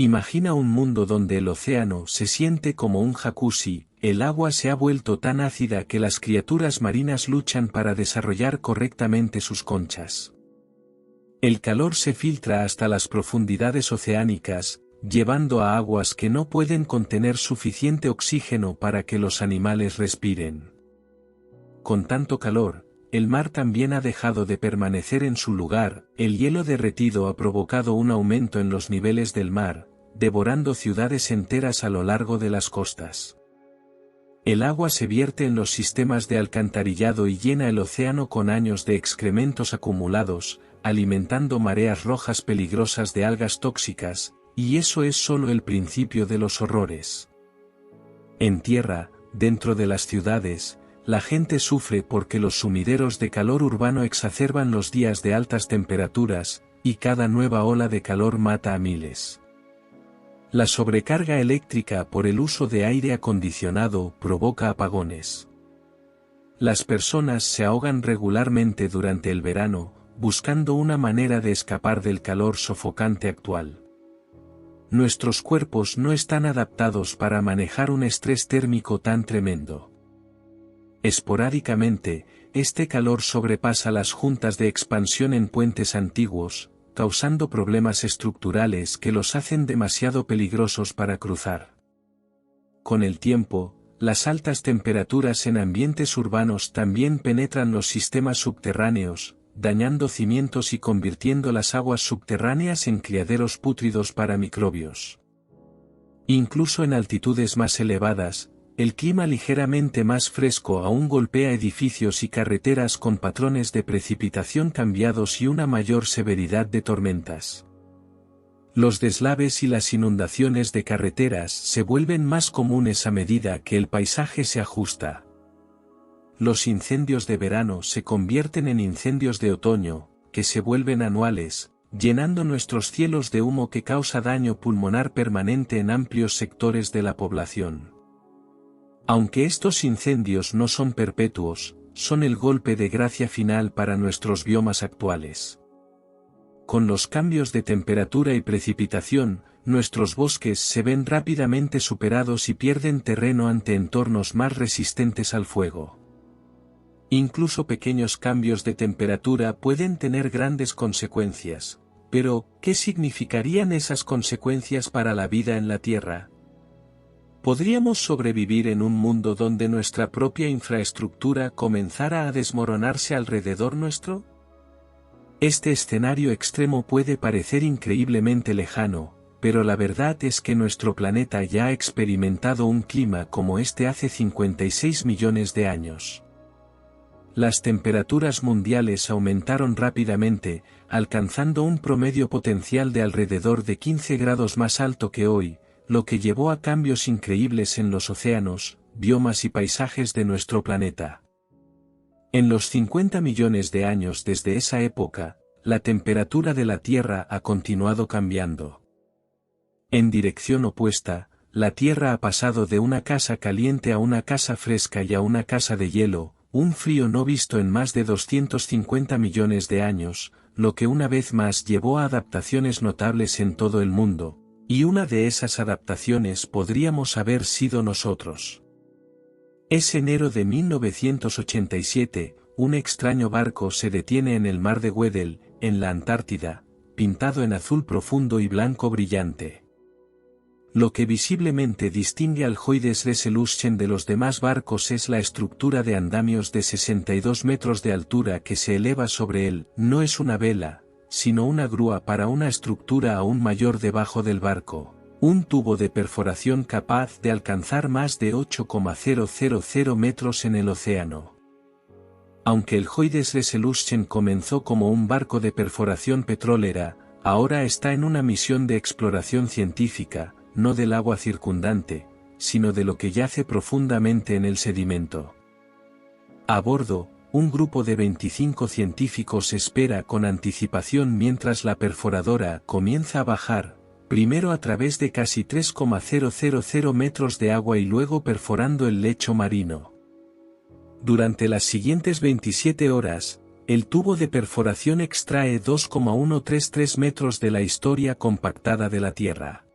Imagina un mundo donde el océano se siente como un jacuzzi, el agua se ha vuelto tan ácida que las criaturas marinas luchan para desarrollar correctamente sus conchas. El calor se filtra hasta las profundidades oceánicas, llevando a aguas que no pueden contener suficiente oxígeno para que los animales respiren. Con tanto calor, el mar también ha dejado de permanecer en su lugar, el hielo derretido ha provocado un aumento en los niveles del mar, devorando ciudades enteras a lo largo de las costas. El agua se vierte en los sistemas de alcantarillado y llena el océano con años de excrementos acumulados, alimentando mareas rojas peligrosas de algas tóxicas, y eso es solo el principio de los horrores. En tierra, dentro de las ciudades, la gente sufre porque los sumideros de calor urbano exacerban los días de altas temperaturas, y cada nueva ola de calor mata a miles. La sobrecarga eléctrica por el uso de aire acondicionado provoca apagones. Las personas se ahogan regularmente durante el verano, buscando una manera de escapar del calor sofocante actual. Nuestros cuerpos no están adaptados para manejar un estrés térmico tan tremendo. Esporádicamente, este calor sobrepasa las juntas de expansión en puentes antiguos, causando problemas estructurales que los hacen demasiado peligrosos para cruzar. Con el tiempo, las altas temperaturas en ambientes urbanos también penetran los sistemas subterráneos, dañando cimientos y convirtiendo las aguas subterráneas en criaderos pútridos para microbios. Incluso en altitudes más elevadas, el clima ligeramente más fresco aún golpea edificios y carreteras con patrones de precipitación cambiados y una mayor severidad de tormentas. Los deslaves y las inundaciones de carreteras se vuelven más comunes a medida que el paisaje se ajusta. Los incendios de verano se convierten en incendios de otoño, que se vuelven anuales, llenando nuestros cielos de humo que causa daño pulmonar permanente en amplios sectores de la población. Aunque estos incendios no son perpetuos, son el golpe de gracia final para nuestros biomas actuales. Con los cambios de temperatura y precipitación, nuestros bosques se ven rápidamente superados y pierden terreno ante entornos más resistentes al fuego. Incluso pequeños cambios de temperatura pueden tener grandes consecuencias, pero, ¿qué significarían esas consecuencias para la vida en la Tierra? ¿Podríamos sobrevivir en un mundo donde nuestra propia infraestructura comenzara a desmoronarse alrededor nuestro? Este escenario extremo puede parecer increíblemente lejano, pero la verdad es que nuestro planeta ya ha experimentado un clima como este hace 56 millones de años. Las temperaturas mundiales aumentaron rápidamente, alcanzando un promedio potencial de alrededor de 15 grados más alto que hoy, lo que llevó a cambios increíbles en los océanos, biomas y paisajes de nuestro planeta. En los 50 millones de años desde esa época, la temperatura de la Tierra ha continuado cambiando. En dirección opuesta, la Tierra ha pasado de una casa caliente a una casa fresca y a una casa de hielo, un frío no visto en más de 250 millones de años, lo que una vez más llevó a adaptaciones notables en todo el mundo. Y una de esas adaptaciones podríamos haber sido nosotros. Es enero de 1987, un extraño barco se detiene en el mar de Weddell, en la Antártida, pintado en azul profundo y blanco brillante. Lo que visiblemente distingue al Hoydes Resolution de los demás barcos es la estructura de andamios de 62 metros de altura que se eleva sobre él, no es una vela, sino una grúa para una estructura aún mayor debajo del barco, un tubo de perforación capaz de alcanzar más de 8,000 metros en el océano. Aunque el Hoydes Resolution comenzó como un barco de perforación petrolera, ahora está en una misión de exploración científica, no del agua circundante, sino de lo que yace profundamente en el sedimento. A bordo, un grupo de 25 científicos espera con anticipación mientras la perforadora comienza a bajar, primero a través de casi 3,000 metros de agua y luego perforando el lecho marino. Durante las siguientes 27 horas, el tubo de perforación extrae 2,133 metros de la historia compactada de la Tierra.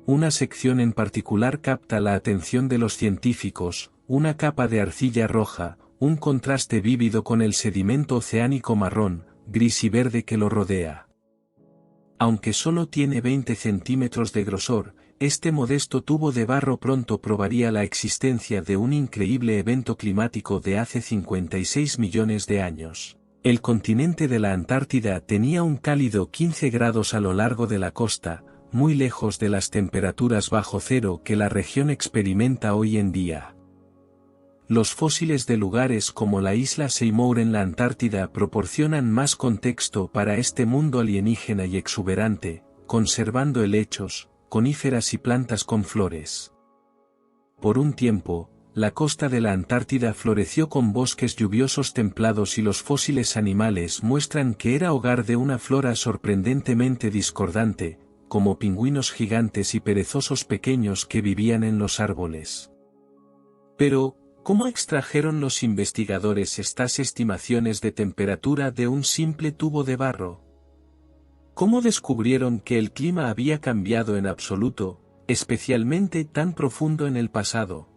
una sección en particular capta la atención de los científicos, una capa de arcilla roja, un contraste vívido con el sedimento oceánico marrón, gris y verde que lo rodea. Aunque solo tiene 20 centímetros de grosor, este modesto tubo de barro pronto probaría la existencia de un increíble evento climático de hace 56 millones de años. El continente de la Antártida tenía un cálido 15 grados a lo largo de la costa, muy lejos de las temperaturas bajo cero que la región experimenta hoy en día. Los fósiles de lugares como la isla Seymour en la Antártida proporcionan más contexto para este mundo alienígena y exuberante, conservando helechos, coníferas y plantas con flores. Por un tiempo, la costa de la Antártida floreció con bosques lluviosos templados y los fósiles animales muestran que era hogar de una flora sorprendentemente discordante, como pingüinos gigantes y perezosos pequeños que vivían en los árboles. Pero, ¿cómo extrajeron los investigadores estas estimaciones de temperatura de un simple tubo de barro? ¿Cómo descubrieron que el clima había cambiado en absoluto, especialmente tan profundo en el pasado?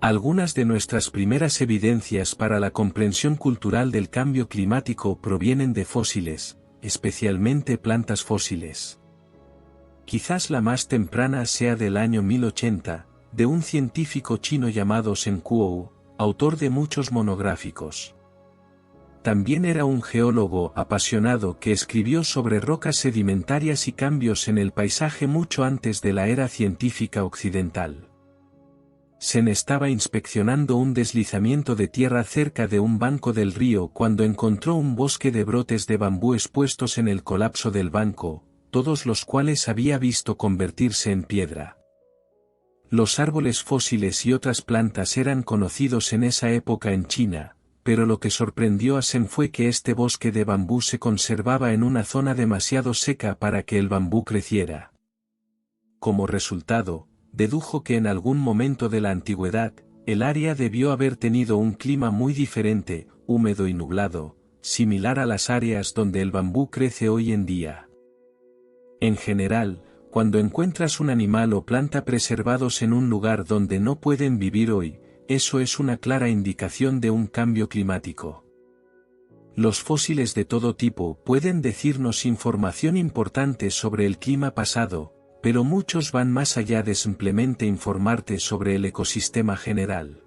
Algunas de nuestras primeras evidencias para la comprensión cultural del cambio climático provienen de fósiles, especialmente plantas fósiles. Quizás la más temprana sea del año 1080, de un científico chino llamado Shen Kuo, autor de muchos monográficos. También era un geólogo apasionado que escribió sobre rocas sedimentarias y cambios en el paisaje mucho antes de la era científica occidental. Shen estaba inspeccionando un deslizamiento de tierra cerca de un banco del río cuando encontró un bosque de brotes de bambú expuestos en el colapso del banco, todos los cuales había visto convertirse en piedra. Los árboles fósiles y otras plantas eran conocidos en esa época en China, pero lo que sorprendió a Shen fue que este bosque de bambú se conservaba en una zona demasiado seca para que el bambú creciera. Como resultado, dedujo que en algún momento de la antigüedad, el área debió haber tenido un clima muy diferente, húmedo y nublado, similar a las áreas donde el bambú crece hoy en día. En general, cuando encuentras un animal o planta preservados en un lugar donde no pueden vivir hoy, eso es una clara indicación de un cambio climático. Los fósiles de todo tipo pueden decirnos información importante sobre el clima pasado, pero muchos van más allá de simplemente informarte sobre el ecosistema general.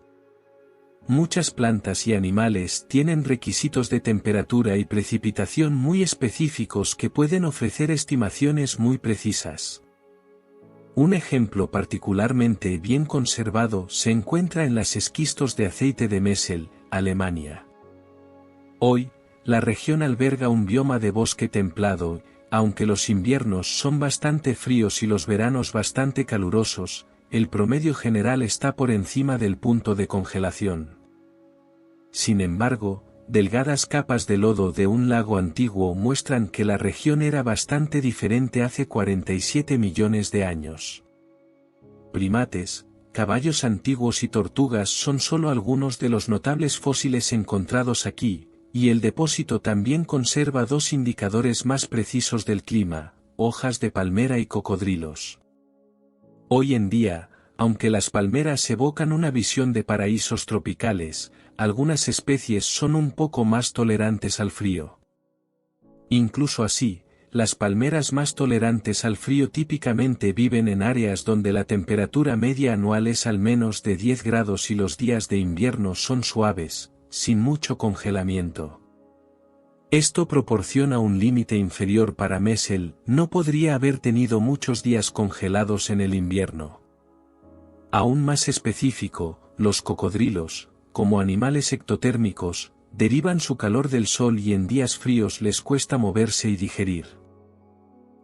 Muchas plantas y animales tienen requisitos de temperatura y precipitación muy específicos que pueden ofrecer estimaciones muy precisas. Un ejemplo particularmente bien conservado se encuentra en las esquistos de aceite de Messel, Alemania. Hoy, la región alberga un bioma de bosque templado, aunque los inviernos son bastante fríos y los veranos bastante calurosos, el promedio general está por encima del punto de congelación. Sin embargo, delgadas capas de lodo de un lago antiguo muestran que la región era bastante diferente hace 47 millones de años. Primates, caballos antiguos y tortugas son solo algunos de los notables fósiles encontrados aquí, y el depósito también conserva dos indicadores más precisos del clima, hojas de palmera y cocodrilos. Hoy en día, aunque las palmeras evocan una visión de paraísos tropicales, algunas especies son un poco más tolerantes al frío. Incluso así, las palmeras más tolerantes al frío típicamente viven en áreas donde la temperatura media anual es al menos de 10 grados y los días de invierno son suaves, sin mucho congelamiento. Esto proporciona un límite inferior para Messel, no podría haber tenido muchos días congelados en el invierno. Aún más específico, los cocodrilos, como animales ectotérmicos, derivan su calor del sol y en días fríos les cuesta moverse y digerir.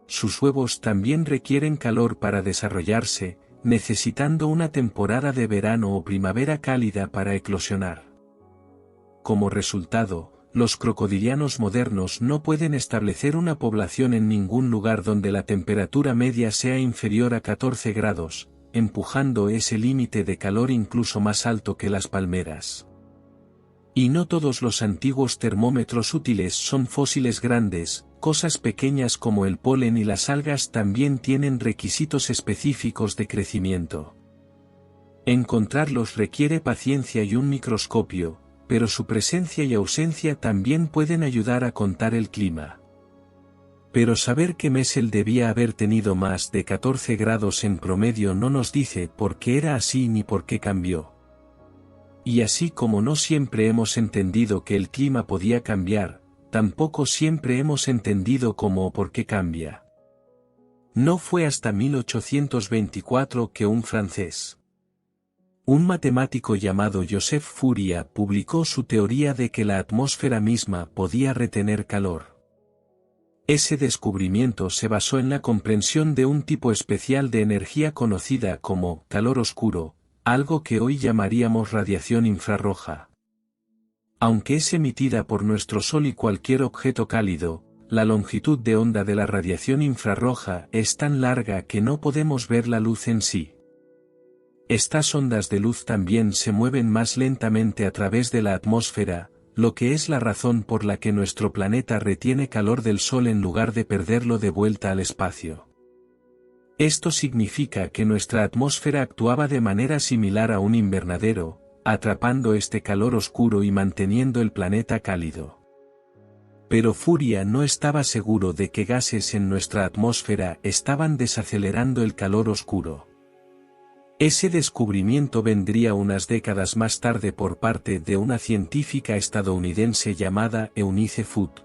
Sus huevos también requieren calor para desarrollarse, necesitando una temporada de verano o primavera cálida para eclosionar. Como resultado, los crocodilianos modernos no pueden establecer una población en ningún lugar donde la temperatura media sea inferior a 14 grados, empujando ese límite de calor incluso más alto que las palmeras. Y no todos los antiguos termómetros útiles son fósiles grandes, cosas pequeñas como el polen y las algas también tienen requisitos específicos de crecimiento. Encontrarlos requiere paciencia y un microscopio, pero su presencia y ausencia también pueden ayudar a contar el clima. Pero saber que Messel debía haber tenido más de 14 grados en promedio no nos dice por qué era así ni por qué cambió. Y así como no siempre hemos entendido que el clima podía cambiar, tampoco siempre hemos entendido cómo o por qué cambia. No fue hasta 1824 que un francés, un matemático llamado Joseph Fourier, publicó su teoría de que la atmósfera misma podía retener calor. Ese descubrimiento se basó en la comprensión de un tipo especial de energía conocida como calor oscuro, algo que hoy llamaríamos radiación infrarroja. Aunque es emitida por nuestro Sol y cualquier objeto cálido, la longitud de onda de la radiación infrarroja es tan larga que no podemos ver la luz en sí. Estas ondas de luz también se mueven más lentamente a través de la atmósfera, lo que es la razón por la que nuestro planeta retiene calor del Sol en lugar de perderlo de vuelta al espacio. Esto significa que nuestra atmósfera actuaba de manera similar a un invernadero, atrapando este calor oscuro y manteniendo el planeta cálido. Pero Fourier no estaba seguro de qué gases en nuestra atmósfera estaban desacelerando el calor oscuro. Ese descubrimiento vendría unas décadas más tarde por parte de una científica estadounidense llamada Eunice Foote.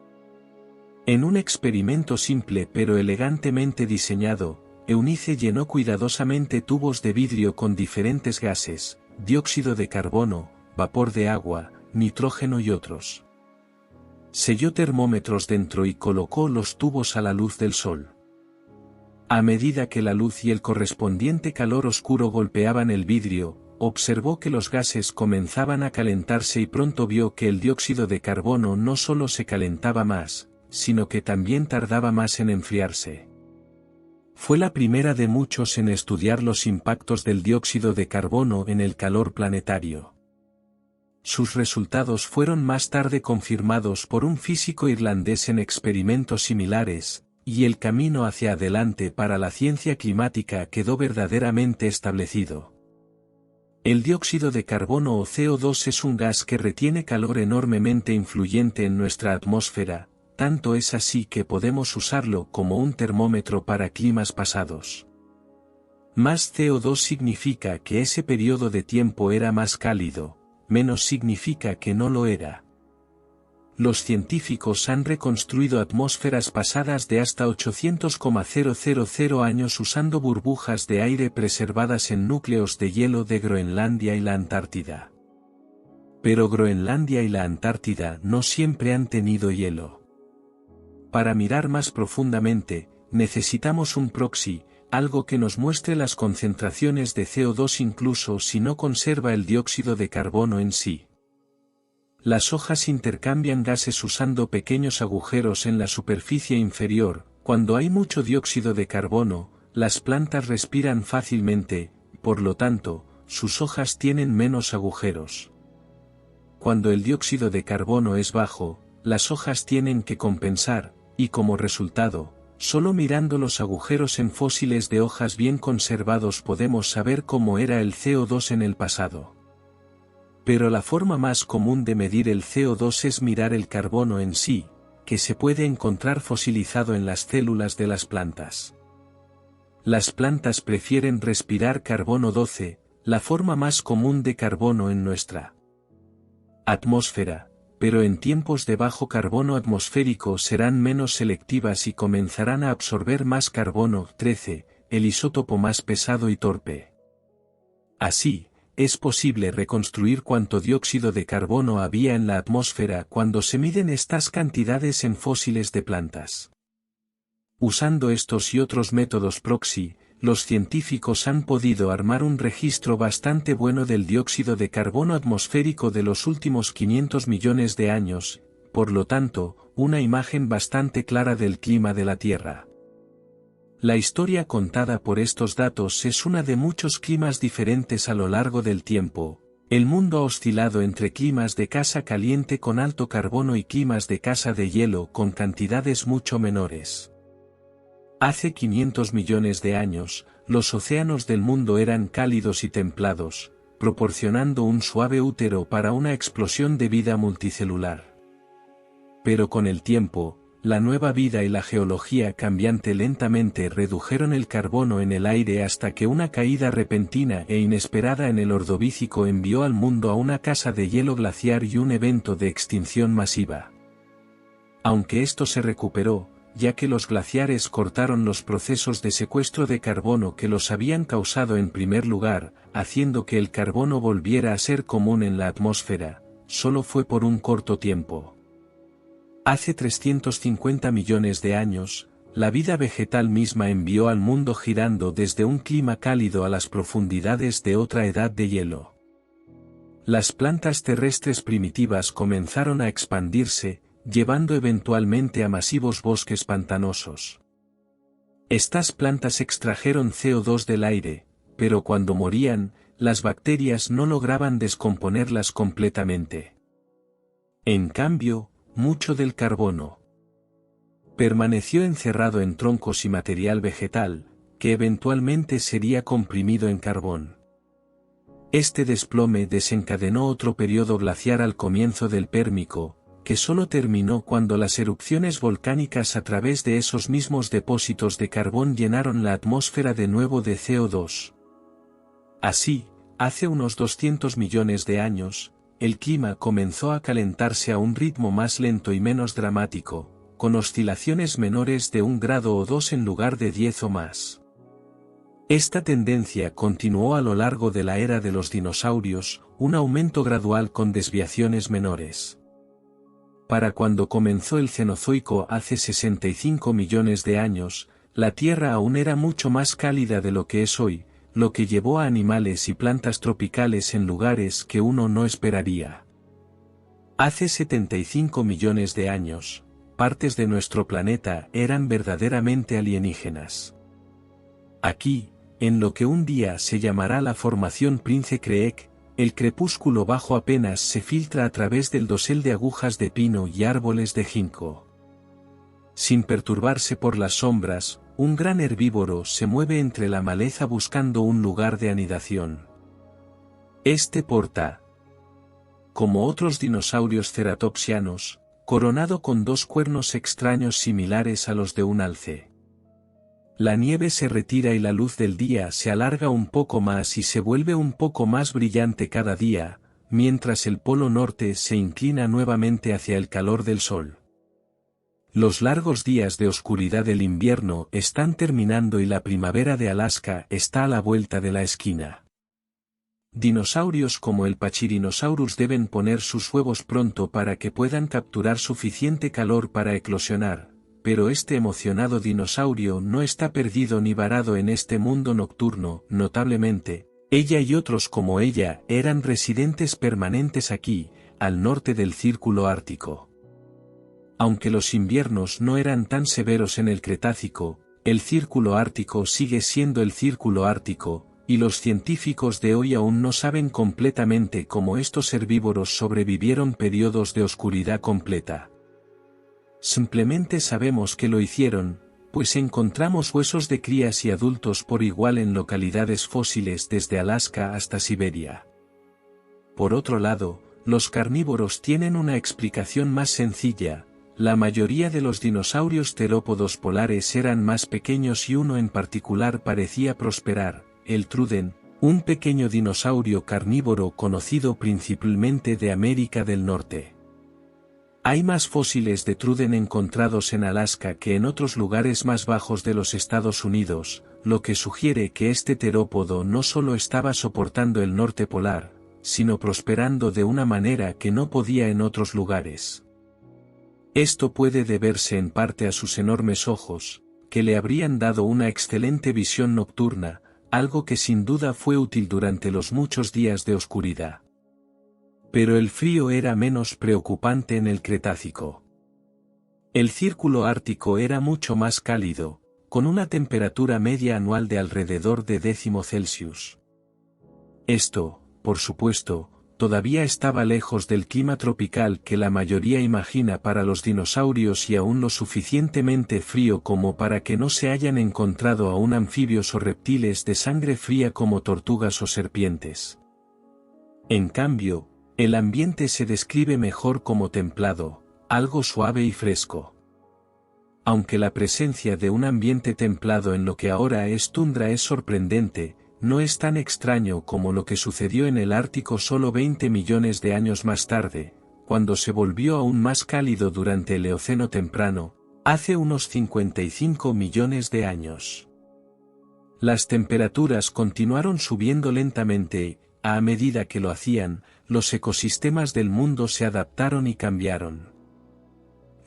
En un experimento simple pero elegantemente diseñado, Eunice llenó cuidadosamente tubos de vidrio con diferentes gases, dióxido de carbono, vapor de agua, nitrógeno y otros. Selló termómetros dentro y colocó los tubos a la luz del sol. A medida que la luz y el correspondiente calor oscuro golpeaban el vidrio, observó que los gases comenzaban a calentarse y pronto vio que el dióxido de carbono no solo se calentaba más, sino que también tardaba más en enfriarse. Fue la primera de muchos en estudiar los impactos del dióxido de carbono en el calor planetario. Sus resultados fueron más tarde confirmados por un físico irlandés en experimentos similares, y el camino hacia adelante para la ciencia climática quedó verdaderamente establecido. El dióxido de carbono o CO2 es un gas que retiene calor enormemente influyente en nuestra atmósfera, tanto es así que podemos usarlo como un termómetro para climas pasados. Más CO2 significa que ese periodo de tiempo era más cálido, menos significa que no lo era. Los científicos han reconstruido atmósferas pasadas de hasta 800,000 años usando burbujas de aire preservadas en núcleos de hielo de Groenlandia y la Antártida. Pero Groenlandia y la Antártida no siempre han tenido hielo. Para mirar más profundamente, necesitamos un proxy, algo que nos muestre las concentraciones de CO2 incluso si no conserva el dióxido de carbono en sí. Las hojas intercambian gases usando pequeños agujeros en la superficie inferior. Cuando hay mucho dióxido de carbono, las plantas respiran fácilmente, por lo tanto, sus hojas tienen menos agujeros. Cuando el dióxido de carbono es bajo, las hojas tienen que compensar, y como resultado, solo mirando los agujeros en fósiles de hojas bien conservados podemos saber cómo era el CO2 en el pasado. Pero la forma más común de medir el CO2 es mirar el carbono en sí, que se puede encontrar fosilizado en las células de las plantas. Las plantas prefieren respirar carbono 12, la forma más común de carbono en nuestra atmósfera, pero en tiempos de bajo carbono atmosférico serán menos selectivas y comenzarán a absorber más carbono 13, el isótopo más pesado y torpe. Así, es posible reconstruir cuánto dióxido de carbono había en la atmósfera cuando se miden estas cantidades en fósiles de plantas. Usando estos y otros métodos proxy, los científicos han podido armar un registro bastante bueno del dióxido de carbono atmosférico de los últimos 500 millones de años, por lo tanto, una imagen bastante clara del clima de la Tierra. La historia contada por estos datos es una de muchos climas diferentes a lo largo del tiempo, El mundo ha oscilado entre climas de casa caliente con alto carbono y climas de casa de hielo con cantidades mucho menores. Hace 500 millones de años, los océanos del mundo eran cálidos y templados, proporcionando un suave útero para una explosión de vida multicelular. Pero con el tiempo, la nueva vida y la geología cambiante lentamente redujeron el carbono en el aire hasta que una caída repentina e inesperada en el Ordovícico envió al mundo a una casa de hielo glaciar y un evento de extinción masiva. Aunque esto se recuperó, ya que los glaciares cortaron los procesos de secuestro de carbono que los habían causado en primer lugar, haciendo que el carbono volviera a ser común en la atmósfera, solo fue por un corto tiempo. Hace 350 millones de años, la vida vegetal misma envió al mundo girando desde un clima cálido a las profundidades de otra edad de hielo. Las plantas terrestres primitivas comenzaron a expandirse, llevando eventualmente a masivos bosques pantanosos. Estas plantas extrajeron CO2 del aire, pero cuando morían, las bacterias no lograban descomponerlas completamente. En cambio, mucho del carbono permaneció encerrado en troncos y material vegetal, que eventualmente sería comprimido en carbón. Este desplome desencadenó otro periodo glaciar al comienzo del Pérmico, que solo terminó cuando las erupciones volcánicas a través de esos mismos depósitos de carbón llenaron la atmósfera de nuevo de CO2. Así, hace unos 200 millones de años, el clima comenzó a calentarse a un ritmo más lento y menos dramático, con oscilaciones menores de 1 grado o 2 en lugar de 10 o más. Esta tendencia continuó a lo largo de la era de los dinosaurios, un aumento gradual con desviaciones menores. Para cuando comenzó el Cenozoico hace 65 millones de años, la Tierra aún era mucho más cálida de lo que es hoy, lo que llevó a animales y plantas tropicales en lugares que uno no esperaría. Hace 75 millones de años, partes de nuestro planeta eran verdaderamente alienígenas. Aquí, en lo que un día se llamará la Formación Prince Creek, el crepúsculo bajo apenas se filtra a través del dosel de agujas de pino y árboles de ginkgo. Sin perturbarse por las sombras, un gran herbívoro se mueve entre la maleza buscando un lugar de anidación. Este porta, como otros dinosaurios ceratopsianos, coronado con 2 cuernos extraños similares a los de un alce. La nieve se retira y la luz del día se alarga un poco más y se vuelve un poco más brillante cada día, mientras el polo norte se inclina nuevamente hacia el calor del sol. Los largos días de oscuridad del invierno están terminando y la primavera de Alaska está a la vuelta de la esquina. Dinosaurios como el Pachyrhinosaurus deben poner sus huevos pronto para que puedan capturar suficiente calor para eclosionar, pero este emocionado dinosaurio no está perdido ni varado en este mundo nocturno. Notablemente, ella y otros como ella eran residentes permanentes aquí, al norte del Círculo Ártico. Aunque los inviernos no eran tan severos en el Cretácico, el Círculo Ártico sigue siendo el Círculo Ártico, y los científicos de hoy aún no saben completamente cómo estos herbívoros sobrevivieron periodos de oscuridad completa. Simplemente sabemos que lo hicieron, pues encontramos huesos de crías y adultos por igual en localidades fósiles desde Alaska hasta Siberia. Por otro lado, los carnívoros tienen una explicación más sencilla. La mayoría de los dinosaurios terópodos polares eran más pequeños y uno en particular parecía prosperar, el truden, un pequeño dinosaurio carnívoro conocido principalmente de América del Norte. Hay más fósiles de truden encontrados en Alaska que en otros lugares más bajos de los Estados Unidos, lo que sugiere que este terópodo no solo estaba soportando el norte polar, sino prosperando de una manera que no podía en otros lugares. Esto puede deberse en parte a sus enormes ojos, que le habrían dado una excelente visión nocturna, algo que sin duda fue útil durante los muchos días de oscuridad. Pero el frío era menos preocupante en el Cretácico. El Círculo Ártico era mucho más cálido, con una temperatura media anual de alrededor de 10 Celsius. Esto, por supuesto, todavía estaba lejos del clima tropical que la mayoría imagina para los dinosaurios y aún lo suficientemente frío como para que no se hayan encontrado aún anfibios o reptiles de sangre fría como tortugas o serpientes. En cambio, el ambiente se describe mejor como templado, algo suave y fresco. Aunque la presencia de un ambiente templado en lo que ahora es tundra es sorprendente, no es tan extraño como lo que sucedió en el Ártico solo 20 millones de años más tarde, cuando se volvió aún más cálido durante el Eoceno temprano, hace unos 55 millones de años. Las temperaturas continuaron subiendo lentamente y, a medida que lo hacían, los ecosistemas del mundo se adaptaron y cambiaron.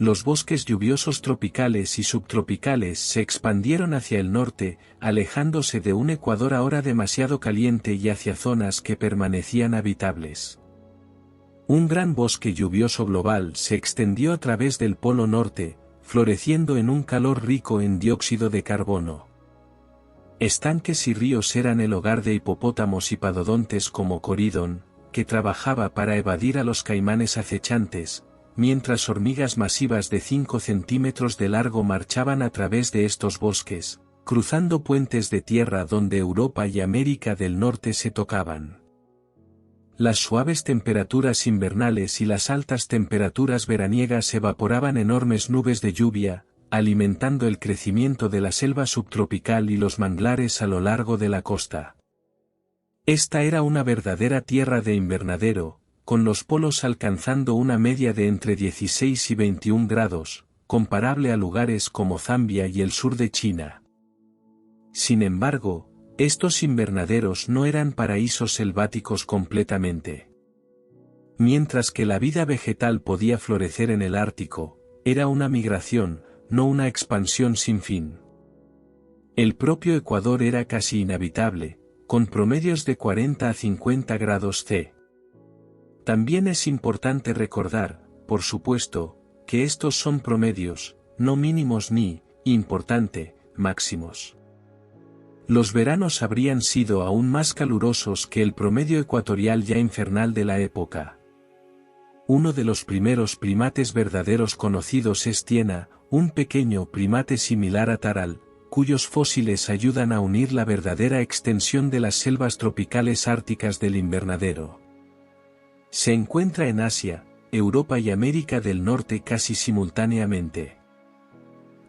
Los bosques lluviosos tropicales y subtropicales se expandieron hacia el norte, alejándose de un ecuador ahora demasiado caliente y hacia zonas que permanecían habitables. Un gran bosque lluvioso global se extendió a través del Polo Norte, floreciendo en un calor rico en dióxido de carbono. Estanques y ríos eran el hogar de hipopótamos y padodontes como Coridon, que trabajaba para evadir a los caimanes acechantes, mientras hormigas masivas de 5 centímetros de largo marchaban a través de estos bosques, cruzando puentes de tierra donde Europa y América del Norte se tocaban. Las suaves temperaturas invernales y las altas temperaturas veraniegas evaporaban enormes nubes de lluvia, alimentando el crecimiento de la selva subtropical y los manglares a lo largo de la costa. Esta era una verdadera tierra de invernadero, con los polos alcanzando una media de entre 16 y 21 grados, comparable a lugares como Zambia y el sur de China. Sin embargo, estos invernaderos no eran paraísos selváticos completamente. Mientras que la vida vegetal podía florecer en el Ártico, era una migración, no una expansión sin fin. El propio Ecuador era casi inhabitable, con promedios de 40 a 50 grados C. También es importante recordar, por supuesto, que estos son promedios, no mínimos ni, importante, máximos. Los veranos habrían sido aún más calurosos que el promedio ecuatorial ya infernal de la época. Uno de los primeros primates verdaderos conocidos es Tiena, un pequeño primate similar a Taral, cuyos fósiles ayudan a unir la verdadera extensión de las selvas tropicales árticas del invernadero. Se encuentra en Asia, Europa y América del Norte casi simultáneamente.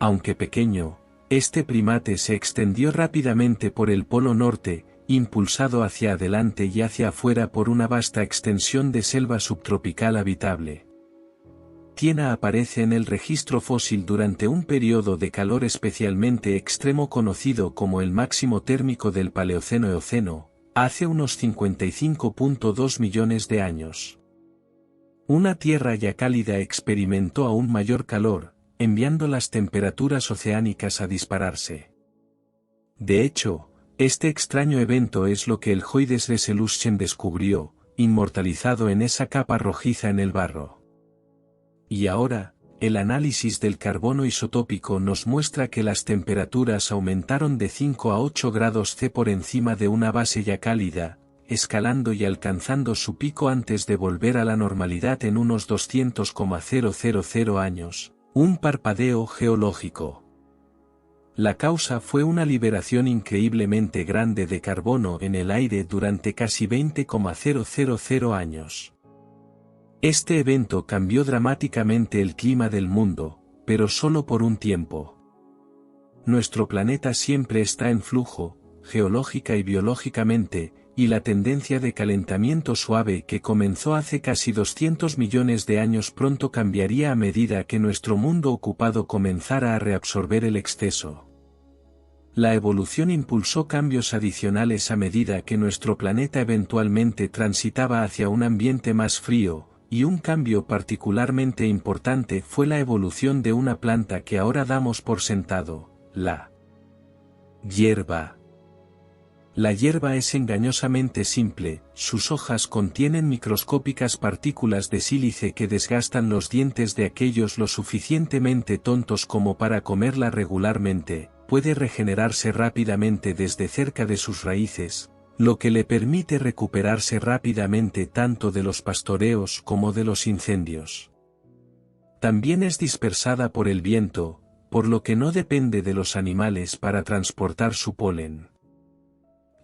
Aunque pequeño, este primate se extendió rápidamente por el Polo Norte, impulsado hacia adelante y hacia afuera por una vasta extensión de selva subtropical habitable. Tiena aparece en el registro fósil durante un periodo de calor especialmente extremo conocido como el máximo térmico del Paleoceno-Eoceno, hace unos 55.2 millones de años. Una Tierra ya cálida experimentó aún mayor calor, enviando las temperaturas oceánicas a dispararse. De hecho, este extraño evento es lo que el Hoydes Resolution descubrió, inmortalizado en esa capa rojiza en el barro. Y ahora, el análisis del carbono isotópico nos muestra que las temperaturas aumentaron de 5 a 8 grados C por encima de una base ya cálida, escalando y alcanzando su pico antes de volver a la normalidad en unos 200,000 años, un parpadeo geológico. La causa fue una liberación increíblemente grande de carbono en el aire durante casi 20,000 años. Este evento cambió dramáticamente el clima del mundo, pero solo por un tiempo. Nuestro planeta siempre está en flujo, geológica y biológicamente, y la tendencia de calentamiento suave que comenzó hace casi 200 millones de años pronto cambiaría a medida que nuestro mundo ocupado comenzara a reabsorber el exceso. La evolución impulsó cambios adicionales a medida que nuestro planeta eventualmente transitaba hacia un ambiente más frío, y un cambio particularmente importante fue la evolución de una planta que ahora damos por sentado, la hierba. La hierba es engañosamente simple, sus hojas contienen microscópicas partículas de sílice que desgastan los dientes de aquellos lo suficientemente tontos como para comerla regularmente, puede regenerarse rápidamente desde cerca de sus raíces, lo que le permite recuperarse rápidamente tanto de los pastoreos como de los incendios. También es dispersada por el viento, por lo que no depende de los animales para transportar su polen.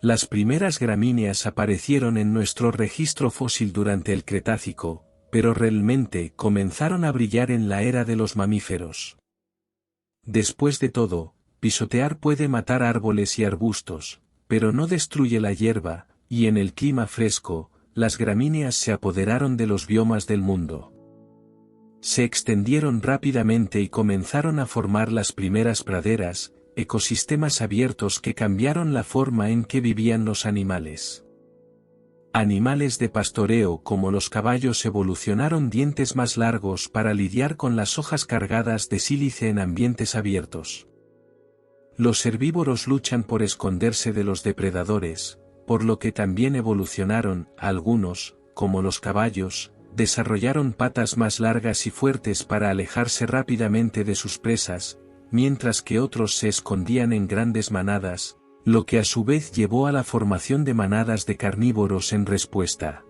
Las primeras gramíneas aparecieron en nuestro registro fósil durante el Cretácico, pero realmente comenzaron a brillar en la era de los mamíferos. Después de todo, pisotear puede matar árboles y arbustos, pero no destruye la hierba, y en el clima fresco, las gramíneas se apoderaron de los biomas del mundo. Se extendieron rápidamente y comenzaron a formar las primeras praderas, ecosistemas abiertos que cambiaron la forma en que vivían los animales. Animales de pastoreo como los caballos evolucionaron dientes más largos para lidiar con las hojas cargadas de sílice en ambientes abiertos. Los herbívoros luchan por esconderse de los depredadores, por lo que también evolucionaron, algunos, como los caballos, desarrollaron patas más largas y fuertes para alejarse rápidamente de sus presas, mientras que otros se escondían en grandes manadas, lo que a su vez llevó a la formación de manadas de carnívoros en respuesta.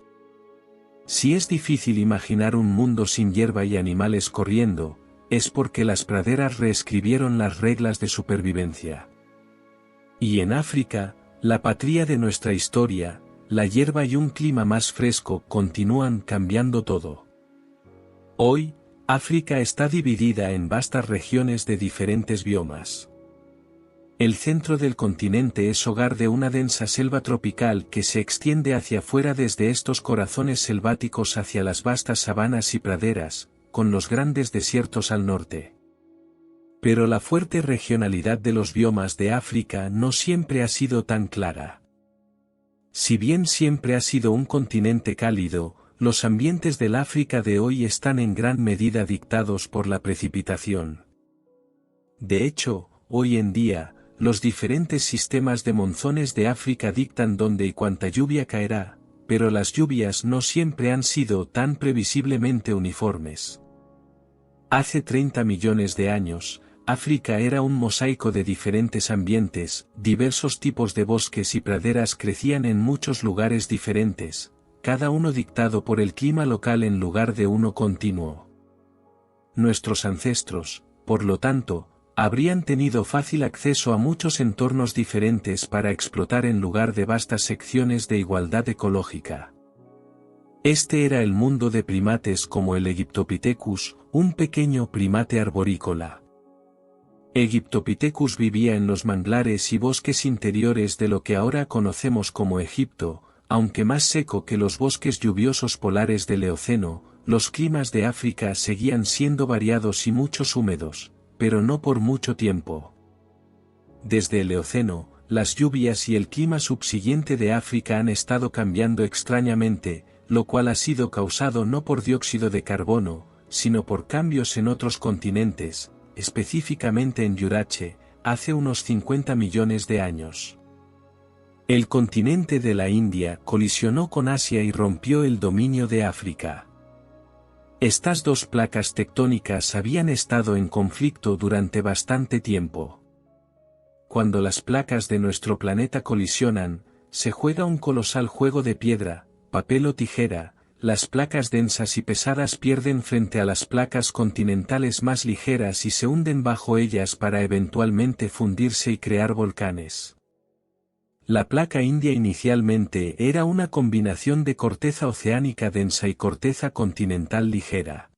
Si es difícil imaginar un mundo sin hierba y animales corriendo, es porque las praderas reescribieron las reglas de supervivencia. Y en África, la patria de nuestra historia, la hierba y un clima más fresco continúan cambiando todo. Hoy, África está dividida en vastas regiones de diferentes biomas. El centro del continente es hogar de una densa selva tropical que se extiende hacia afuera desde estos corazones selváticos hacia las vastas sabanas y praderas, con los grandes desiertos al norte. Pero la fuerte regionalidad de los biomas de África no siempre ha sido tan clara. Si bien siempre ha sido un continente cálido, los ambientes del África de hoy están en gran medida dictados por la precipitación. De hecho, hoy en día, los diferentes sistemas de monzones de África dictan dónde y cuánta lluvia caerá, pero las lluvias no siempre han sido tan previsiblemente uniformes. Hace 30 millones de años, África era un mosaico de diferentes ambientes, diversos tipos de bosques y praderas crecían en muchos lugares diferentes, cada uno dictado por el clima local en lugar de uno continuo. Nuestros ancestros, por lo tanto, habrían tenido fácil acceso a muchos entornos diferentes para explotar en lugar de vastas secciones de igualdad ecológica. Este era el mundo de primates como el Egyptopithecus, un pequeño primate arborícola. Egyptopithecus vivía en los manglares y bosques interiores de lo que ahora conocemos como Egipto, aunque más seco que los bosques lluviosos polares del Eoceno, los climas de África seguían siendo variados y muchos húmedos, pero no por mucho tiempo. Desde el Eoceno, las lluvias y el clima subsiguiente de África han estado cambiando extrañamente, lo cual ha sido causado no por dióxido de carbono, sino por cambios en otros continentes, específicamente en Eurache, hace unos 50 millones de años. El continente de la India colisionó con Asia y rompió el dominio de África. Estas dos placas tectónicas habían estado en conflicto durante bastante tiempo. Cuando las placas de nuestro planeta colisionan, se juega un colosal juego de piedra, papel o tijera. Las placas densas y pesadas pierden frente a las placas continentales más ligeras y se hunden bajo ellas para eventualmente fundirse y crear volcanes. La placa india inicialmente era una combinación de corteza oceánica densa y corteza continental ligera.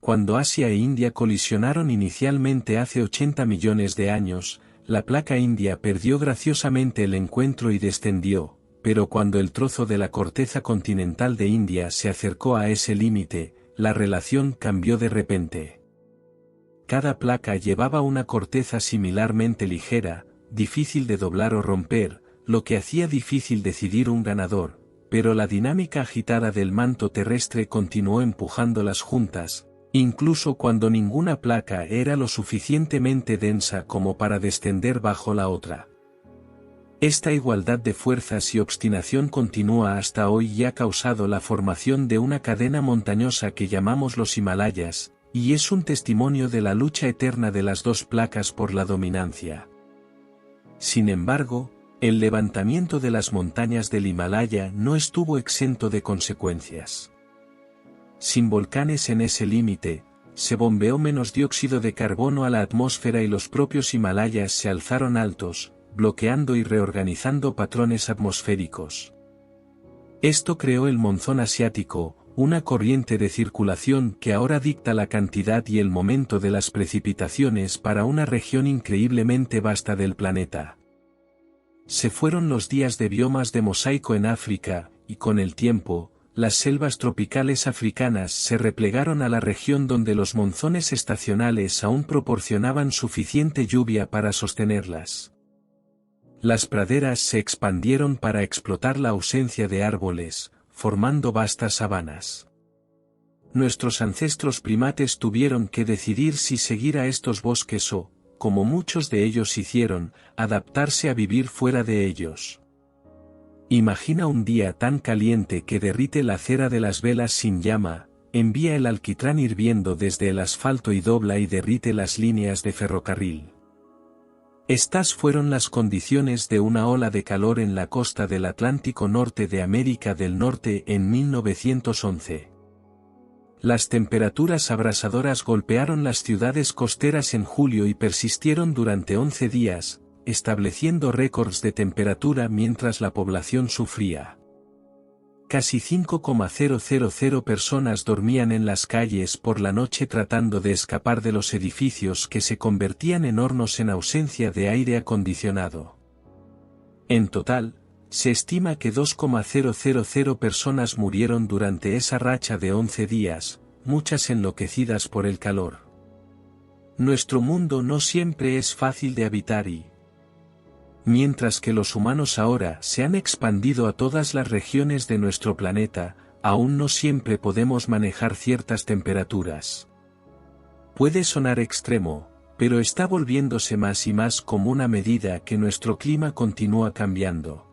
Cuando Asia e India colisionaron inicialmente hace 80 millones de años, la placa india perdió graciosamente el encuentro y descendió. Pero cuando el trozo de la corteza continental de India se acercó a ese límite, la relación cambió de repente. Cada placa llevaba una corteza similarmente ligera, difícil de doblar o romper, lo que hacía difícil decidir un ganador, pero la dinámica agitada del manto terrestre continuó empujándolas juntas, incluso cuando ninguna placa era lo suficientemente densa como para descender bajo la otra. Esta igualdad de fuerzas y obstinación continúa hasta hoy y ha causado la formación de una cadena montañosa que llamamos los Himalayas, y es un testimonio de la lucha eterna de las dos placas por la dominancia. Sin embargo, El levantamiento de las montañas del Himalaya no estuvo exento de consecuencias. Sin volcanes en ese límite, se bombeó menos dióxido de carbono a la atmósfera y los propios Himalayas se alzaron altos, bloqueando y reorganizando patrones atmosféricos. Esto creó el monzón asiático, una corriente de circulación que ahora dicta la cantidad y el momento de las precipitaciones para una región increíblemente vasta del planeta. Se fueron los días de biomas de mosaico en África, y con el tiempo, las selvas tropicales africanas se replegaron a la región donde los monzones estacionales aún proporcionaban suficiente lluvia para sostenerlas. Las praderas se expandieron para explotar la ausencia de árboles, formando vastas sabanas. Nuestros ancestros primates tuvieron que decidir si seguir a estos bosques o, como muchos de ellos hicieron, adaptarse a vivir fuera de ellos. Imagina un día tan caliente que derrite la cera de las velas sin llama, envía el alquitrán hirviendo desde el asfalto y dobla y derrite las líneas de ferrocarril. Estas fueron las condiciones de una ola de calor en la costa del Atlántico Norte de América del Norte en 1911. Las temperaturas abrasadoras golpearon las ciudades costeras en julio y persistieron durante 11 días, estableciendo récords de temperatura mientras la población sufría. Casi 5,000 personas dormían en las calles por la noche tratando de escapar de los edificios que se convertían en hornos en ausencia de aire acondicionado. En total, se estima que 2,000 personas murieron durante esa racha de 11 días, muchas enloquecidas por el calor. Nuestro mundo no siempre es fácil de habitar y, mientras que los humanos ahora se han expandido a todas las regiones de nuestro planeta, aún no siempre podemos manejar ciertas temperaturas. Puede sonar extremo, pero está volviéndose más y más común a medida que nuestro clima continúa cambiando.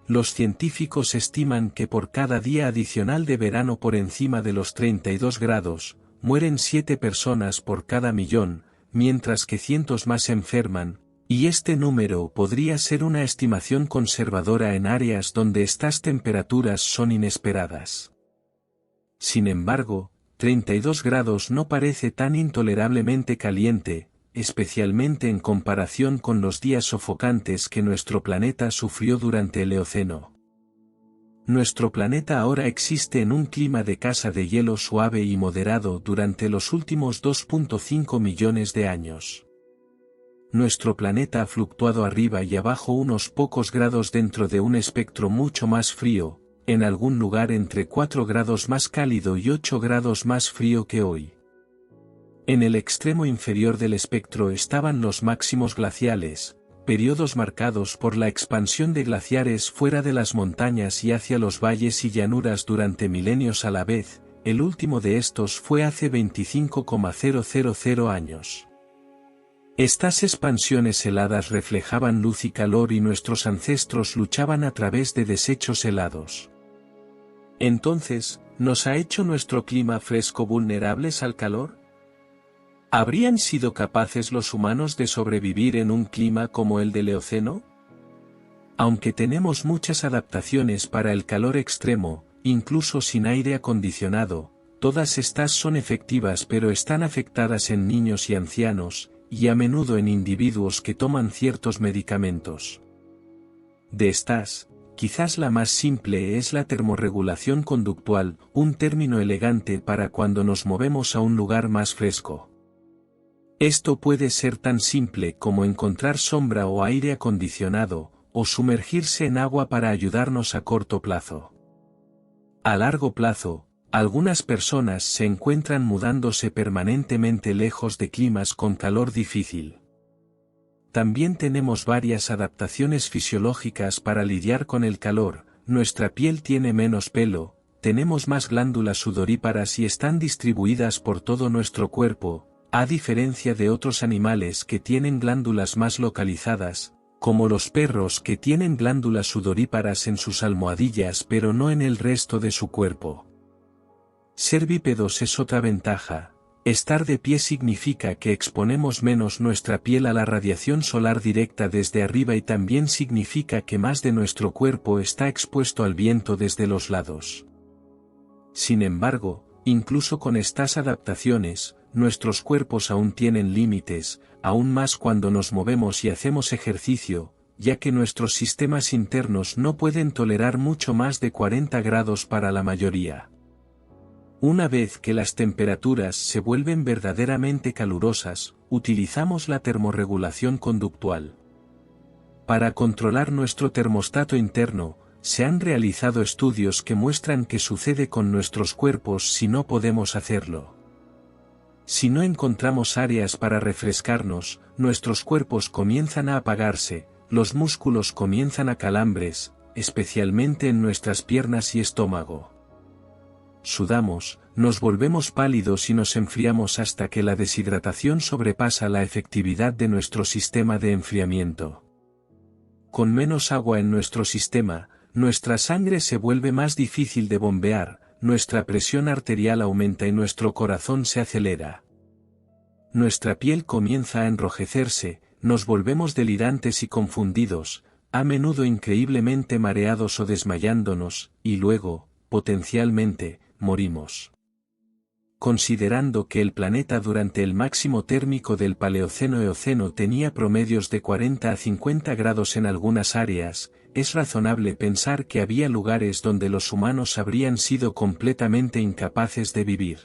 Los científicos estiman que por cada día adicional de verano por encima de los 32 grados, mueren 7 personas por cada millón, mientras que cientos más enferman, y este número podría ser una estimación conservadora en áreas donde estas temperaturas son inesperadas. Sin embargo, 32 grados no parece tan intolerablemente caliente, especialmente en comparación con los días sofocantes que nuestro planeta sufrió durante el Eoceno. Nuestro planeta ahora existe en un clima de casa de hielo suave y moderado durante los últimos 2,5 millones de años. Nuestro planeta ha fluctuado arriba y abajo unos pocos grados dentro de un espectro mucho más frío, en algún lugar entre 4 grados más cálido y 8 grados más frío que hoy. En el extremo inferior del espectro estaban los máximos glaciales, periodos marcados por la expansión de glaciares fuera de las montañas y hacia los valles y llanuras durante milenios a la vez, el último de estos fue hace 25,000 años. Estas expansiones heladas reflejaban luz y calor y nuestros ancestros luchaban a través de desechos helados. Entonces, ¿nos ha hecho nuestro clima fresco vulnerables al calor? ¿Habrían sido capaces los humanos de sobrevivir en un clima como el del Eoceno? Aunque tenemos muchas adaptaciones para el calor extremo, incluso sin aire acondicionado, todas estas son efectivas pero están afectadas en niños y ancianos, y a menudo en individuos que toman ciertos medicamentos. De estas, quizás la más simple es la termorregulación conductual, un término elegante para cuando nos movemos a un lugar más fresco. Esto puede ser tan simple como encontrar sombra o aire acondicionado, o sumergirse en agua para ayudarnos a corto plazo. A largo plazo, algunas personas se encuentran mudándose permanentemente lejos de climas con calor difícil. También tenemos varias adaptaciones fisiológicas para lidiar con el calor, nuestra piel tiene menos pelo, tenemos más glándulas sudoríparas y están distribuidas por todo nuestro cuerpo, a diferencia de otros animales que tienen glándulas más localizadas, como los perros que tienen glándulas sudoríparas en sus almohadillas pero no en el resto de su cuerpo. Ser bípedos es otra ventaja, Estar de pie significa que exponemos menos nuestra piel a la radiación solar directa desde arriba y también significa que más de nuestro cuerpo está expuesto al viento desde los lados. Sin embargo, incluso con estas adaptaciones, nuestros cuerpos aún tienen límites, aún más cuando nos movemos y hacemos ejercicio, ya que nuestros sistemas internos no pueden tolerar mucho más de 40 grados para la mayoría. Una vez que las temperaturas se vuelven verdaderamente calurosas, utilizamos la termorregulación conductual. Para controlar nuestro termostato interno, se han realizado estudios que muestran qué sucede con nuestros cuerpos si no podemos hacerlo. Si no encontramos áreas para refrescarnos, nuestros cuerpos comienzan a apagarse, los músculos comienzan a calambres, especialmente en nuestras piernas y estómago. Sudamos, nos volvemos pálidos y nos enfriamos hasta que la deshidratación sobrepasa la efectividad de nuestro sistema de enfriamiento. Con menos agua en nuestro sistema, nuestra sangre se vuelve más difícil de bombear, nuestra presión arterial aumenta y nuestro corazón se acelera. Nuestra piel comienza a enrojecerse, nos volvemos delirantes y confundidos, a menudo increíblemente mareados o desmayándonos, y luego, potencialmente, morimos. Considerando que el planeta durante el máximo térmico del Paleoceno-Eoceno tenía promedios de 40 a 50 grados en algunas áreas, es razonable pensar que había lugares donde los humanos habrían sido completamente incapaces de vivir.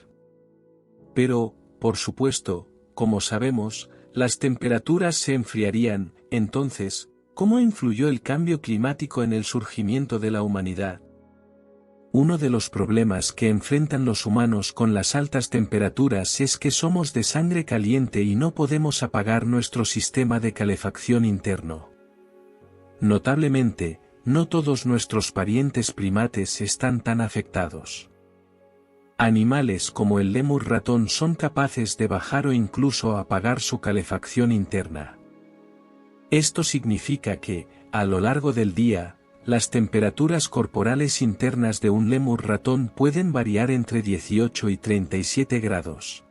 Pero, por supuesto, como sabemos, las temperaturas se enfriarían. Entonces, ¿cómo influyó el cambio climático en el surgimiento de la humanidad? Uno de los problemas que enfrentan los humanos con las altas temperaturas es que somos de sangre caliente y no podemos apagar nuestro sistema de calefacción interno. Notablemente, no todos nuestros parientes primates están tan afectados. Animales como el lémur ratón son capaces de bajar o incluso apagar su calefacción interna. Esto significa que, a lo largo del día, las temperaturas corporales internas de un lémur ratón pueden variar entre 18 y 37 grados.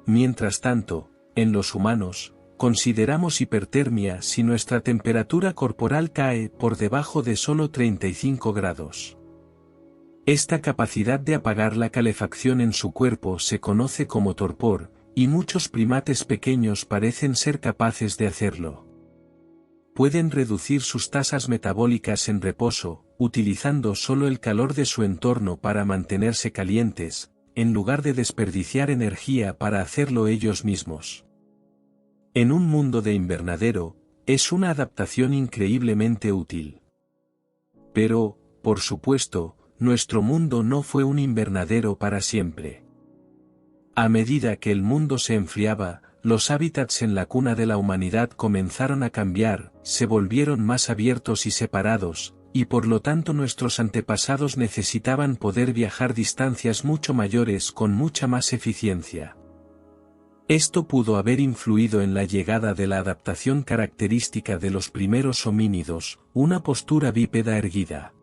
Mientras tanto, en los humanos, consideramos hipertermia si nuestra temperatura corporal cae por debajo de solo 35 grados. Esta capacidad de apagar la calefacción en su cuerpo se conoce como torpor, y muchos primates pequeños parecen ser capaces de hacerlo. Pueden reducir sus tasas metabólicas en reposo, utilizando solo el calor de su entorno para mantenerse calientes, en lugar de desperdiciar energía para hacerlo ellos mismos. En un mundo de invernadero, es una adaptación increíblemente útil. Pero, por supuesto, nuestro mundo no fue un invernadero para siempre. A medida que el mundo se enfriaba, los hábitats en la cuna de la humanidad comenzaron a cambiar, se volvieron más abiertos y separados, y por lo tanto nuestros antepasados necesitaban poder viajar distancias mucho mayores con mucha más eficiencia. Esto pudo haber influido en la llegada de la adaptación característica de los primeros homínidos, una postura bípeda erguida.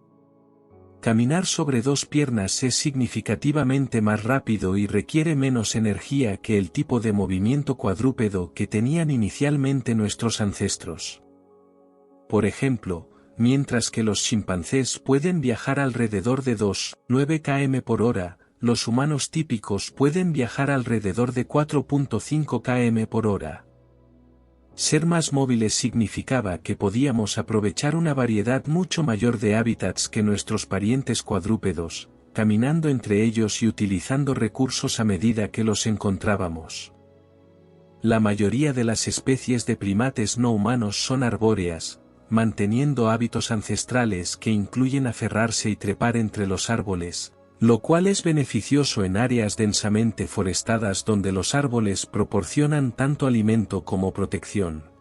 Caminar sobre dos piernas es significativamente más rápido y requiere menos energía que el tipo de movimiento cuadrúpedo que tenían inicialmente nuestros ancestros. Por ejemplo, mientras que los chimpancés pueden viajar alrededor de 2,9 km por hora, los humanos típicos pueden viajar alrededor de 4,5 km por hora. Ser más móviles significaba que podíamos aprovechar una variedad mucho mayor de hábitats que nuestros parientes cuadrúpedos, caminando entre ellos y utilizando recursos a medida que los encontrábamos. La mayoría de las especies de primates no humanos son arbóreas, manteniendo hábitos ancestrales que incluyen aferrarse y trepar entre los árboles, lo cual es beneficioso en áreas densamente forestadas donde los árboles proporcionan tanto alimento como protección.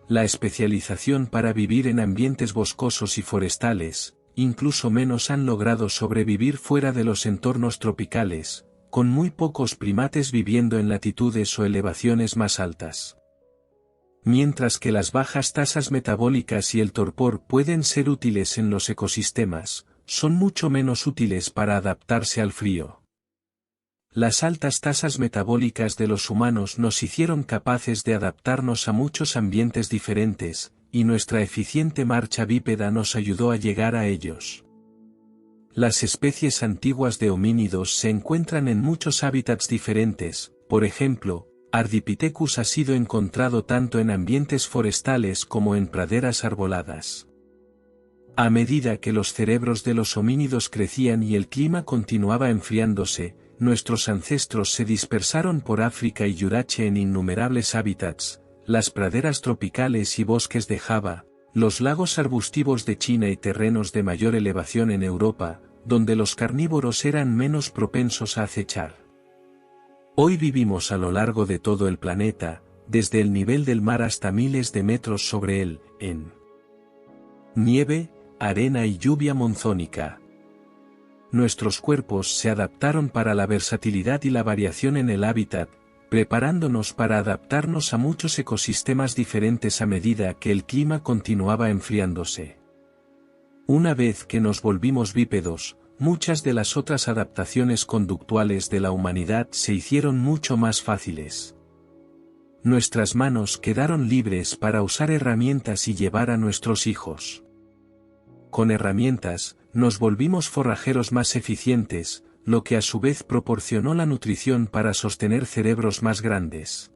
La especialización para vivir en ambientes boscosos y forestales, incluso menos han logrado sobrevivir fuera de los entornos tropicales, con muy pocos primates viviendo en latitudes o elevaciones más altas. Mientras que las bajas tasas metabólicas y el torpor pueden ser útiles en los ecosistemas, son mucho menos útiles para adaptarse al frío. Las altas tasas metabólicas de los humanos nos hicieron capaces de adaptarnos a muchos ambientes diferentes, y nuestra eficiente marcha bípeda nos ayudó a llegar a ellos. Las especies antiguas de homínidos se encuentran en muchos hábitats diferentes, por ejemplo, Ardipithecus ha sido encontrado tanto en ambientes forestales como en praderas arboladas. A medida que los cerebros de los homínidos crecían y el clima continuaba enfriándose, nuestros ancestros se dispersaron por África y Eurasia en innumerables hábitats, las praderas tropicales y bosques de Java, los lagos arbustivos de China y terrenos de mayor elevación en Europa, donde los carnívoros eran menos propensos a acechar. Hoy vivimos a lo largo de todo el planeta, desde el nivel del mar hasta miles de metros sobre él, en nieve, arena y lluvia monzónica. Nuestros cuerpos se adaptaron para la versatilidad y la variación en el hábitat, preparándonos para adaptarnos a muchos ecosistemas diferentes a medida que el clima continuaba enfriándose. Una vez que nos volvimos bípedos, muchas de las otras adaptaciones conductuales de la humanidad se hicieron mucho más fáciles. Nuestras manos quedaron libres para usar herramientas y llevar a nuestros hijos. Con herramientas, nos volvimos forrajeros más eficientes, lo que a su vez proporcionó la nutrición para sostener cerebros más grandes.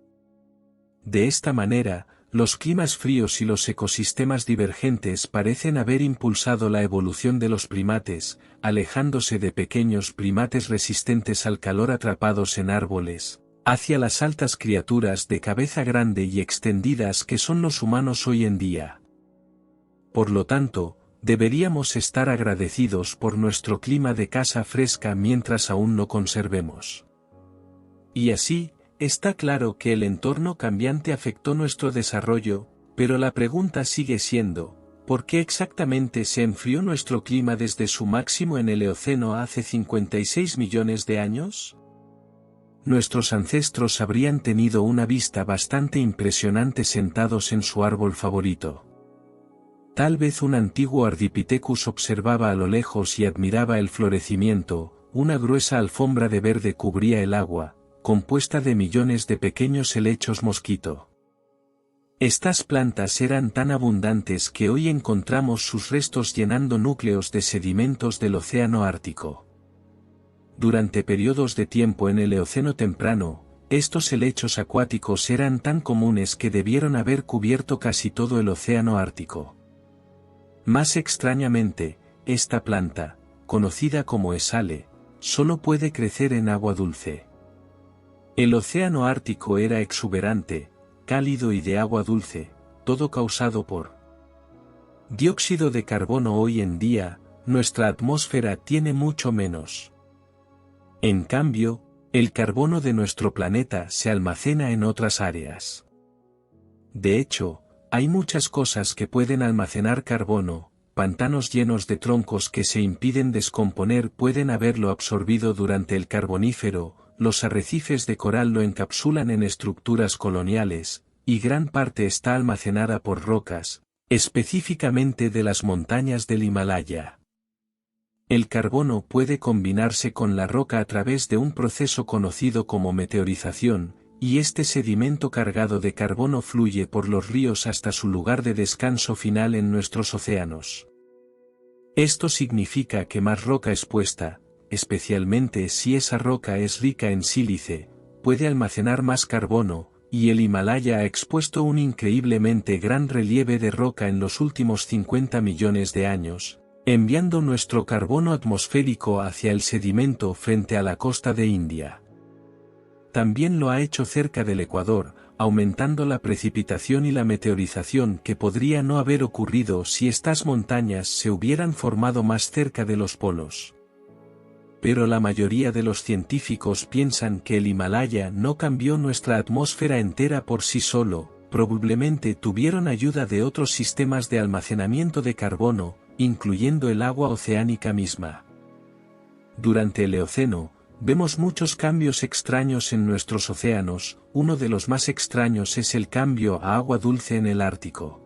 De esta manera, los climas fríos y los ecosistemas divergentes parecen haber impulsado la evolución de los primates, alejándose de pequeños primates resistentes al calor atrapados en árboles, hacia las altas criaturas de cabeza grande y extendidas que son los humanos hoy en día. Por lo tanto, deberíamos estar agradecidos por nuestro clima de casa fresca mientras aún lo conservemos. Y así, está claro que el entorno cambiante afectó nuestro desarrollo, pero la pregunta sigue siendo, ¿por qué exactamente se enfrió nuestro clima desde su máximo en el Eoceno hace 56 millones de años? Nuestros ancestros habrían tenido una vista bastante impresionante sentados en su árbol favorito. Tal vez un antiguo Ardipithecus observaba a lo lejos y admiraba el florecimiento, una gruesa alfombra de verde cubría el agua, compuesta de millones de pequeños helechos mosquito. Estas plantas eran tan abundantes que hoy encontramos sus restos llenando núcleos de sedimentos del océano Ártico. Durante periodos de tiempo en el Eoceno temprano, estos helechos acuáticos eran tan comunes que debieron haber cubierto casi todo el océano Ártico. Más extrañamente, esta planta, conocida como esale, solo puede crecer en agua dulce. El océano Ártico era exuberante, cálido y de agua dulce, todo causado por dióxido de carbono. Hoy en día, nuestra atmósfera tiene mucho menos. En cambio, el carbono de nuestro planeta se almacena en otras áreas. De hecho, hay muchas cosas que pueden almacenar carbono, pantanos llenos de troncos que se impiden descomponer pueden haberlo absorbido durante el Carbonífero, los arrecifes de coral lo encapsulan en estructuras coloniales, y gran parte está almacenada por rocas, específicamente de las montañas del Himalaya. El carbono puede combinarse con la roca a través de un proceso conocido como meteorización, y este sedimento cargado de carbono fluye por los ríos hasta su lugar de descanso final en nuestros océanos. Esto significa que más roca expuesta, especialmente si esa roca es rica en sílice, puede almacenar más carbono, y el Himalaya ha expuesto un increíblemente gran relieve de roca en los últimos 50 millones de años, enviando nuestro carbono atmosférico hacia el sedimento frente a la costa de India. También lo ha hecho cerca del Ecuador, aumentando la precipitación y la meteorización que podría no haber ocurrido si estas montañas se hubieran formado más cerca de los polos. Pero la mayoría de los científicos piensan que el Himalaya no cambió nuestra atmósfera entera por sí solo, probablemente tuvieron ayuda de otros sistemas de almacenamiento de carbono, incluyendo el agua oceánica misma. Durante el Eoceno, vemos muchos cambios extraños en nuestros océanos, uno de los más extraños es el cambio a agua dulce en el Ártico.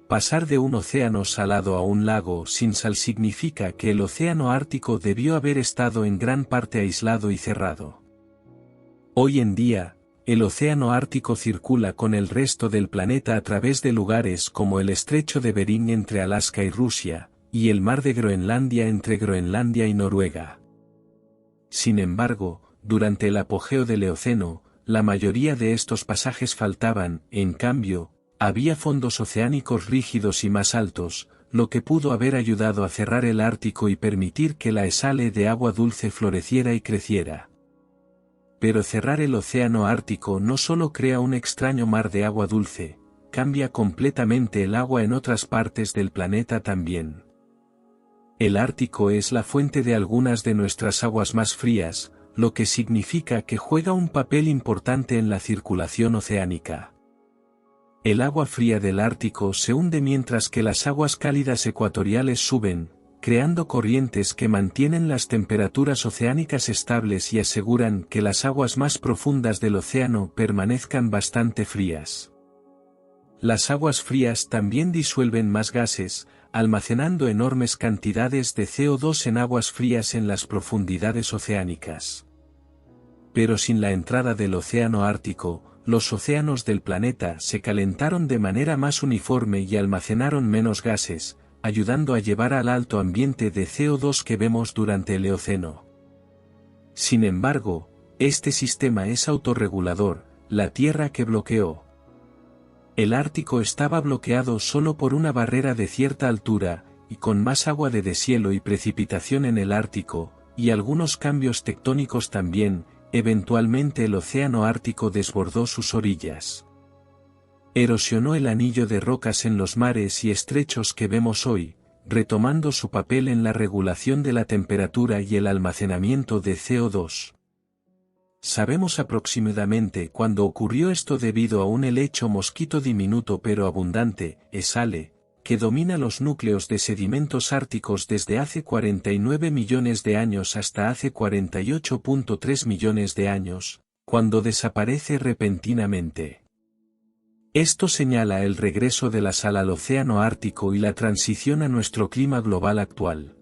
Pasar de un océano salado a un lago sin sal significa que el océano Ártico debió haber estado en gran parte aislado y cerrado. Hoy en día, el océano Ártico circula con el resto del planeta a través de lugares como el estrecho de Bering entre Alaska y Rusia, y el mar de Groenlandia entre Groenlandia y Noruega. Sin embargo, durante el apogeo del Eoceno, la mayoría de estos pasajes faltaban, en cambio, había fondos oceánicos rígidos y más altos, lo que pudo haber ayudado a cerrar el Ártico y permitir que la Esale de agua dulce floreciera y creciera. Pero cerrar el océano Ártico no solo crea un extraño mar de agua dulce, cambia completamente el agua en otras partes del planeta también. El Ártico es la fuente de algunas de nuestras aguas más frías, lo que significa que juega un papel importante en la circulación oceánica. El agua fría del Ártico se hunde mientras que las aguas cálidas ecuatoriales suben, creando corrientes que mantienen las temperaturas oceánicas estables y aseguran que las aguas más profundas del océano permanezcan bastante frías. Las aguas frías también disuelven más gases, almacenando enormes cantidades de CO2 en aguas frías en las profundidades oceánicas. Pero sin la entrada del océano Ártico, los océanos del planeta se calentaron de manera más uniforme y almacenaron menos gases, ayudando a llevar al alto ambiente de CO2 que vemos durante el Eoceno. Sin embargo, este sistema es autorregulador, la Tierra que bloqueó. El Ártico estaba bloqueado solo por una barrera de cierta altura, y con más agua de deshielo y precipitación en el Ártico, y algunos cambios tectónicos también, eventualmente el océano Ártico desbordó sus orillas. Erosionó el anillo de rocas en los mares y estrechos que vemos hoy, retomando su papel en la regulación de la temperatura y el almacenamiento de CO2. Sabemos aproximadamente cuándo ocurrió esto debido a un helecho mosquito diminuto pero abundante, Esale, que domina los núcleos de sedimentos árticos desde hace 49 millones de años hasta hace 48.3 millones de años, cuando desaparece repentinamente. Esto señala el regreso de la sal al océano Ártico y la transición a nuestro clima global actual.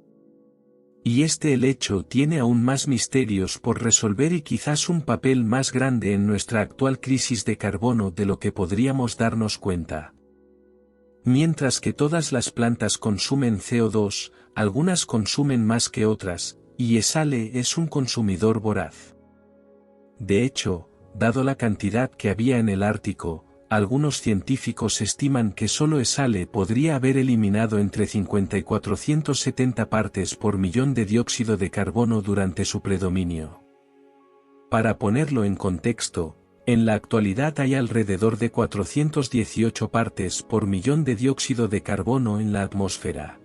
Y este helecho tiene aún más misterios por resolver y quizás un papel más grande en nuestra actual crisis de carbono de lo que podríamos darnos cuenta. Mientras que todas las plantas consumen CO2, algunas consumen más que otras, y Esale es un consumidor voraz. De hecho, dado la cantidad que había en el Ártico, algunos científicos estiman que solo Esale podría haber eliminado entre 50 y 470 partes por millón de dióxido de carbono durante su predominio. Para ponerlo en contexto, en la actualidad hay alrededor de 418 partes por millón de dióxido de carbono en la atmósfera.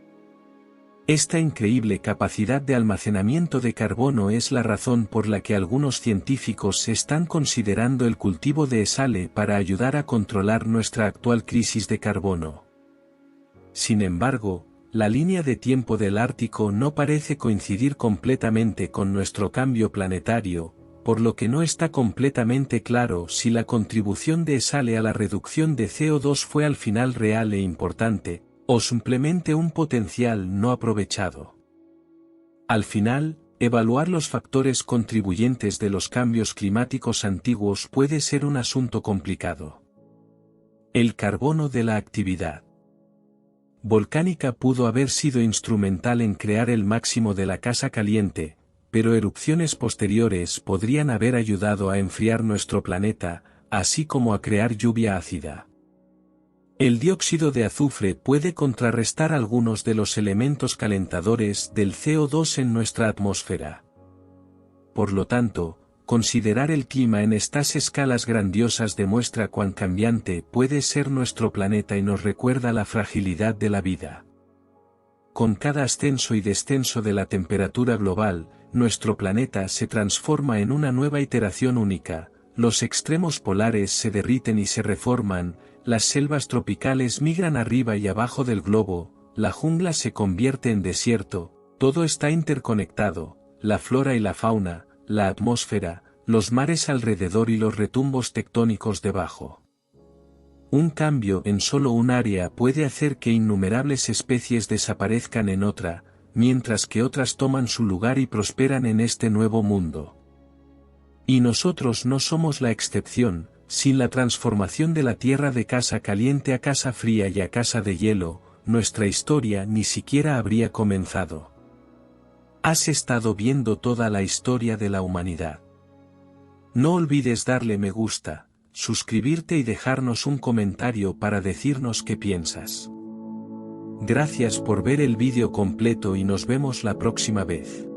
Esta increíble capacidad de almacenamiento de carbono es la razón por la que algunos científicos están considerando el cultivo de Esale para ayudar a controlar nuestra actual crisis de carbono. Sin embargo, la línea de tiempo del Ártico no parece coincidir completamente con nuestro cambio planetario, por lo que no está completamente claro si la contribución de Esale a la reducción de CO2 fue al final real e importante, o simplemente un potencial no aprovechado. Al final, evaluar los factores contribuyentes de los cambios climáticos antiguos puede ser un asunto complicado. El carbono de la actividad volcánica pudo haber sido instrumental en crear el máximo de la casa caliente, pero erupciones posteriores podrían haber ayudado a enfriar nuestro planeta, así como a crear lluvia ácida. El dióxido de azufre puede contrarrestar algunos de los elementos calentadores del CO2 en nuestra atmósfera. Por lo tanto, considerar el clima en estas escalas grandiosas demuestra cuán cambiante puede ser nuestro planeta y nos recuerda la fragilidad de la vida. Con cada ascenso y descenso de la temperatura global, nuestro planeta se transforma en una nueva iteración única, los extremos polares se derriten y se reforman, las selvas tropicales migran arriba y abajo del globo, la jungla se convierte en desierto, todo está interconectado, la flora y la fauna, la atmósfera, los mares alrededor y los retumbos tectónicos debajo. Un cambio en solo un área puede hacer que innumerables especies desaparezcan en otra, mientras que otras toman su lugar y prosperan en este nuevo mundo. Y nosotros no somos la excepción. Sin la transformación de la Tierra de casa caliente a casa fría y a casa de hielo, nuestra historia ni siquiera habría comenzado. Has estado viendo toda la historia de la humanidad. No olvides darle me gusta, suscribirte y dejarnos un comentario para decirnos qué piensas. Gracias por ver el vídeo completo y nos vemos la próxima vez.